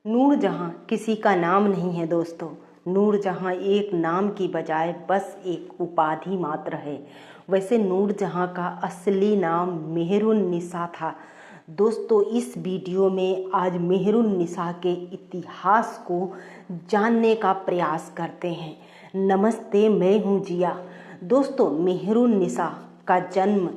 नूरजहां किसी का नाम नहीं है दोस्तों। नूरजहां एक नाम की बजाय बस एक उपाधि मात्र है। वैसे नूरजहां का असली नाम मेहरुन्निसा था। दोस्तों, इस वीडियो में आज मेहरुन्निसा के इतिहास को जानने का प्रयास करते हैं। नमस्ते, मैं हूं जिया। दोस्तों, मेहरुन्निसा का जन्म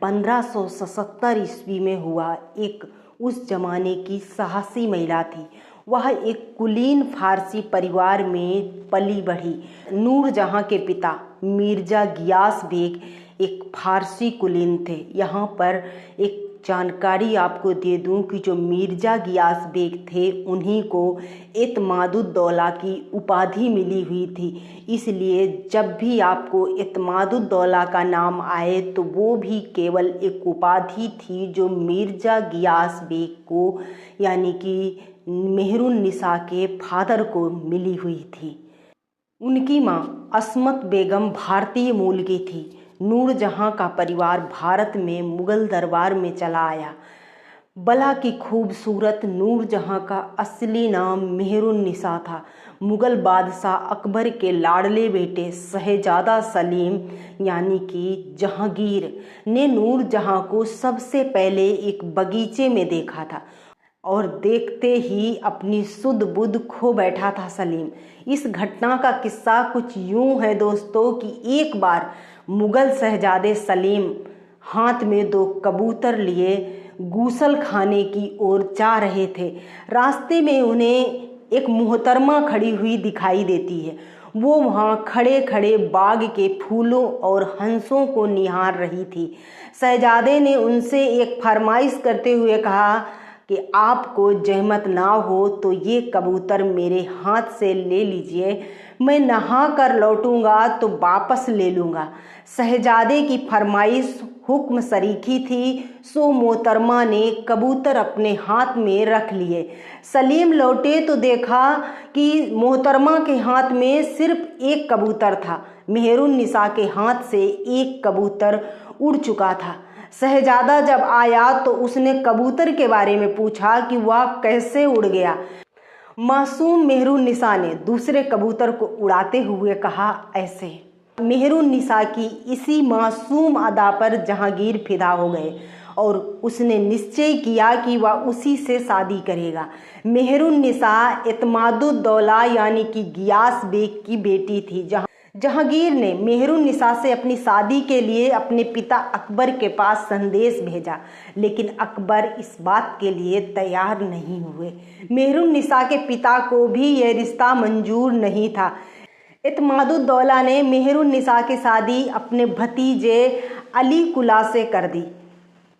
1577 ईस्वी में हुआ। एक उस जमाने की साहसी महिला थी। वह एक कुलीन फारसी परिवार में पली बढ़ी। नूरजहां के पिता मिर्जा गियास बेग एक फारसी कुलीन थे। यहाँ पर एक जानकारी आपको दे दूं कि जो मिर्जा गियास बेग थे उन्हीं को एतमादुद्दौला की उपाधि मिली हुई थी। इसलिए जब भी आपको एतमादुद्दौला का नाम आए तो वो भी केवल एक उपाधि थी जो मिर्जा गियास बेग को यानी कि मेहरुन्निसा के फादर को मिली हुई थी। उनकी माँ अस्मत बेगम भारतीय मूल की थी। नूरजहां का परिवार भारत में मुगल दरबार में चला आया। बला की खूबसूरत नूरजहां का असली नाम मेहरुन्निसा था। मुगल बादशाह अकबर के लाडले बेटे शहजादा सलीम यानी कि जहांगीर ने नूरजहां को सबसे पहले एक बगीचे में देखा था और देखते ही अपनी सुध बुध खो बैठा था सलीम। इस घटना का किस्सा कुछ यूं है दोस्तों कि एक बार मुगल शहजादे सलीम हाथ में 2 कबूतर लिए गूसल खाने की ओर जा रहे थे। रास्ते में उन्हें एक मोहतरमा खड़ी हुई दिखाई देती है। वो वहाँ खड़े खड़े बाग के फूलों और हंसों को निहार रही थी। शहजादे ने उनसे एक फरमाइश करते हुए कहा कि आपको जहमत ना हो तो ये कबूतर मेरे हाथ से ले लीजिए, मैं नहा कर लौटूंगा तो वापस ले लूँगा। शहजादे की फरमाइश हुक्म सरीखी थी, सो मोहतरमा ने कबूतर अपने हाथ में रख लिए। सलीम लौटे तो देखा कि मोहतरमा के हाथ में सिर्फ एक कबूतर था। मेहरुन्निसा के हाथ से एक कबूतर उड़ चुका था। शहजादा जब आया तो उसने कबूतर के बारे में पूछा कि वह कैसे उड़ गया। मासूम मेहरुन्निसा ने दूसरे कबूतर को उड़ाते हुए कहा ऐसे। मेहरुन्निसा की इसी मासूम अदा पर जहांगीर फिदा हो गए और उसने निश्चय किया कि वह उसी से शादी करेगा। मेहरुन्निसा एतमादुद्दौला यानी कि गियास बेग की बेटी थी। जहांगीर ने मेहरुन्निसा से अपनी शादी के लिए अपने पिता अकबर के पास संदेश भेजा, लेकिन अकबर इस बात के लिए तैयार नहीं हुए। मेहरुन्निसा के पिता को भी यह रिश्ता मंजूर नहीं था। एतमादुद्दौला ने मेहरुन्निसा की शादी अपने भतीजे अली कुला से कर दी।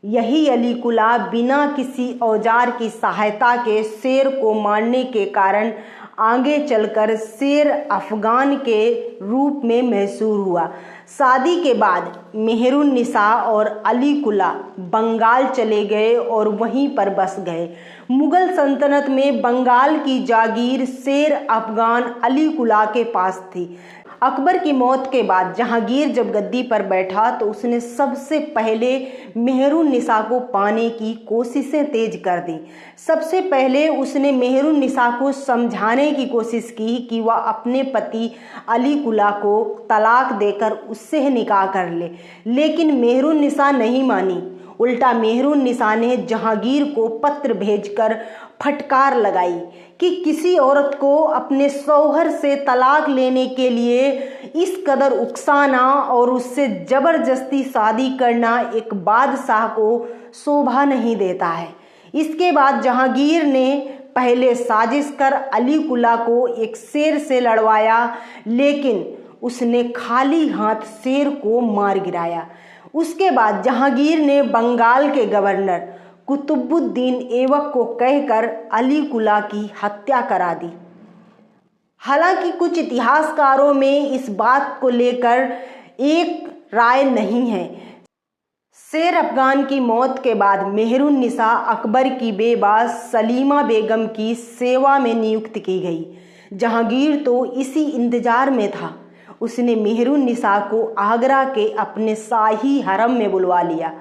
यही अली कुला बिना किसी औजार की सहायता के शेर को मारने के कारण आगे चलकर शेर अफगान के रूप में मशहूर हुआ। शादी के बाद मेहरुन्निसा और अली कुला बंगाल चले गए और वहीं पर बस गए। मुगल सल्तनत में बंगाल की जागीर शेर अफगान अली कुला के पास थी। अकबर की मौत के बाद जहांगीर जब गद्दी पर बैठा तो उसने सबसे पहले मेहरुन्निसा को पाने की कोशिशें तेज कर दी। सबसे पहले उसने मेहरुन्निसा को समझाने की कोशिश की कि वह अपने पति अली कुला को तलाक देकर उससे निकाह कर ले, लेकिन मेहरुन्निसा नहीं मानी। उल्टा मेहरुन्निसा ने जहांगीर को पत्र भेजकर फटकार लगाई कि किसी औरत को अपने शौहर से तलाक लेने के लिए इस कदर उकसाना और उससे जबरदस्ती शादी करना एक बादशाह को शोभा नहीं देता है। इसके बाद जहांगीर ने पहले साजिश कर अली कुला को एक शेर से लड़वाया, लेकिन उसने खाली हाथ शेर को मार गिराया। उसके बाद जहांगीर ने बंगाल के गवर्नर कुतुबुद्दीन ऐबक को कहकर अली कुला की हत्या करा दी। हालांकि कुछ इतिहासकारों में इस बात को लेकर एक राय नहीं है। शेर अफगान की मौत के बाद मेहरुन्निसा अकबर की बेबा सलीमा बेगम की सेवा में नियुक्त की गई। जहांगीर तो इसी इंतजार में था। उसने मेहरुन्निसा को आगरा के अपने शाही हरम में बुलवा लिया।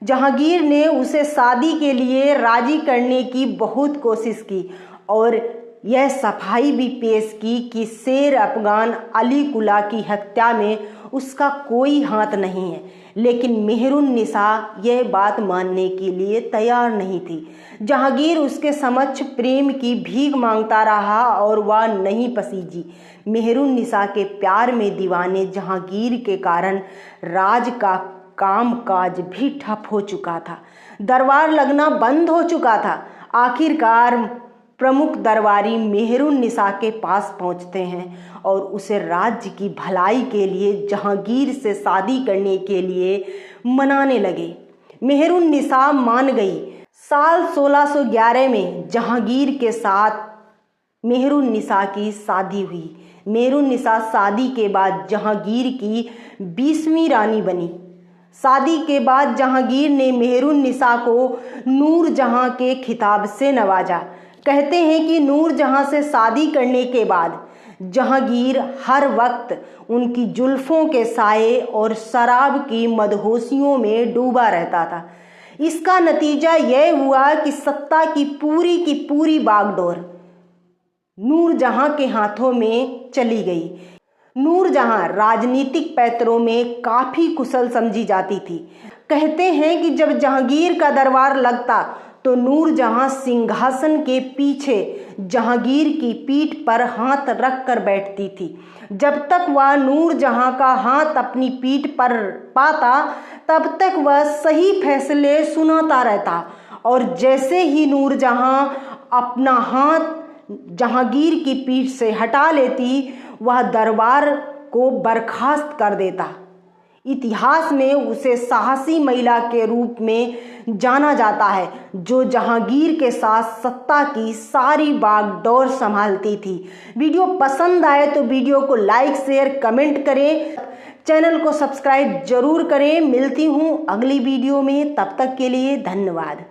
जहांगीर ने उसे शादी के लिए राजी करने की बहुत कोशिश की और यह सफाई भी पेश की कि शेर अफगान अली कुला की हत्या में उसका कोई हाथ नहीं है। लेकिन मेहरुन्निसा यह बात मानने के लिए तैयार नहीं थी। जहांगीर उसके समक्ष प्रेम की भीख मांगता रहा और वह नहीं पसीजी। मेहरुन्निसा के प्यार में दीवाने जहांगीर के कारण राज का कामकाज भी ठप हो चुका था। दरबार लगना बंद हो चुका था। आखिरकार प्रमुख दरबारी मेहरुन्निसा के पास पहुंचते हैं और उसे राज्य की भलाई के लिए जहांगीर से शादी करने के लिए मनाने लगे। मेहरुन्निसा मान गई। साल 1611 में जहांगीर के साथ मेहरुन्निसा की शादी हुई। मेहरुन्निसा शादी के बाद जहांगीर की 20वीं रानी बनी। शादी के बाद जहांगीर ने मेहरुन्निसा को नूरजहां के खिताब से नवाजा। कहते हैं कि नूरजहां से शादी करने के बाद जहांगीर हर वक्त उनकी जुल्फों के साये और शराब की मदहोशियों में डूबा रहता था। इसका नतीजा यह हुआ कि सत्ता की पूरी बागडोर नूरजहां के हाथों में चली गई। नूरजहां राजनीतिक पैतरों में काफी कुशल समझी जाती थी। कहते हैं कि जब जहांगीर का दरबार लगता तो नूरजहां सिंहासन के पीछे जहांगीर की पीठ पर हाथ रख कर बैठती थी। जब तक वह नूरजहां का हाथ अपनी पीठ पर पाता तब तक वह सही फैसले सुनाता रहता, और जैसे ही नूरजहां अपना हाथ जहांगीर की पीठ से हटा लेती वह दरबार को बर्खास्त कर देता। इतिहास में उसे साहसी महिला के रूप में जाना जाता है जो जहांगीर के साथ सत्ता की सारी बागडोर संभालती थी। वीडियो पसंद आए तो वीडियो को लाइक शेयर कमेंट करें, चैनल को सब्सक्राइब जरूर करें। मिलती हूँ अगली वीडियो में, तब तक के लिए धन्यवाद।